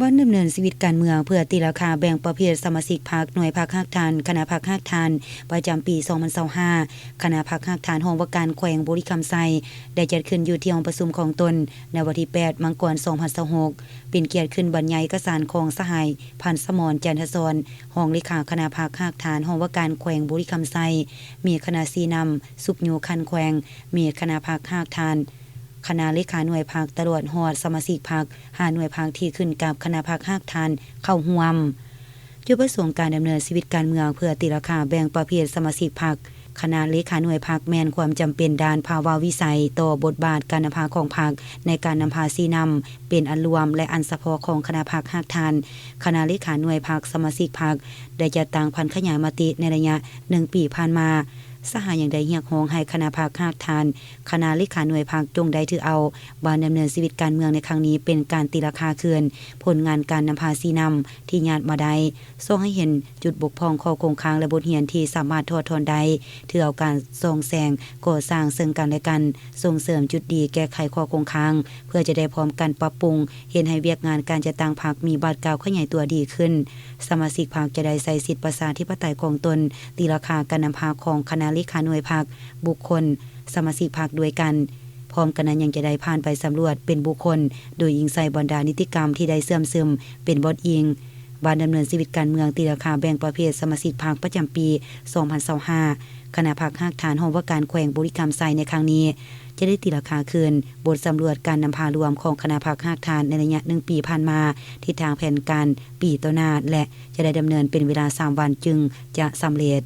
บ่ดำเนินชีวิตการเมืองเพื่อตีราคาแบ่งประเภทสมาชิกพรรคหน่วยพรรคฮักทานคณะพรรคฮักทานประจำปี 2025 คณะพรรคฮักทานห้องว่าการแขวงบุรีคำไซได้จัดขึ้นอยู่ที่ห้องประชุมของตนในวันที่ 8 มังกร 2026 เป็นเกียรติขึ้นบรรยายเอกสารของสหายพันธ์สมรจันทศรห้องเลขาคณะพรรคฮักทานห้องว่าการแขวงบุรีคำไซมีคณะซีนำสุขอยู่คันแขวงมีคณะพรรคฮักทานคณะเลขาหน่วยพรรคตลอดฮอดสมาชิกพรรค5หน่วยพรรคที่ขึ้นกับคณะพรรคฮักทานเข้าร่วมจุดประสงค์การดำเนินชีวิตการเมืองเพื่อตีราคาแบ่งประเภทสมาชิกพรรคคณะเลขาหน่วยพรรคแม่นความจำเป็นด้านภาวะวิสัยต่อบทบาทการนำพาของพรรคในการนำพาซีนำเป็นอันรวมและอันเฉพาะของคณะพรรคฮักทานคณะเลขาหน่วยพรรคสมาชิกพรรคได้จัดตั้งพันขยายมติในระยะ1ปีผ่านมาสหายอย่างใดเรียกร้องให้คณะพรรคฮักทานคณะเลขาหน่วยพรรคจงได้ถือเอาบานดำเนินชีวิตการเมืองในครั้งนี้เป็นการตีราคาเคืนผลงานการนำพาซีนำที่ญาติมาได้ส่งให้เห็นจุดบกพร่องข้อคงค้างและบทเรียนที่สามารถถอดถอนได้ถือเอาการส่งแสงก่อสร้างซึ่งกันและกันส่งเสริมจุดดีแก้ไขข้อคงค้างเพื่อจะได้พร้อมกันปรับปรุงเห็นให้เวียกงานการจัดตั้งพรรคมีบาดกาวขยายตัวดีขึ้นสมาชิกพรรคจะได้ใช้สิทธิประชาธิปไตยของตนตีราคาการนำพาของคณะเลขาหน่วยพรรคบุคคลสมาชิกพรรคด้วยกันพร้อมกันนั้นยังจะได้ผ่านไปสำรวจเป็นบุคคลโดยอิงใส่บรรดานิติกรรมที่ได้เสื่อมซึมเป็นบทอิงบานดำเนินชีวิตการเมืองตีราคาแบ่งประเภทสมาชิกพรรคประจำปี 2025 คณะพรรคฮักฐานห้องว่าการแขวงบุรีคำไซในครั้งนี้จะได้ตีราคาคืนบทสำรวจการนำพารวมของคณะพรรคฮักฐานในระยะ1ปีผ่านมาทิศทางแผนการปีต่อหน้าและจะได้ดำเนินเป็นเวลา3วันจึงจะสำเร็จ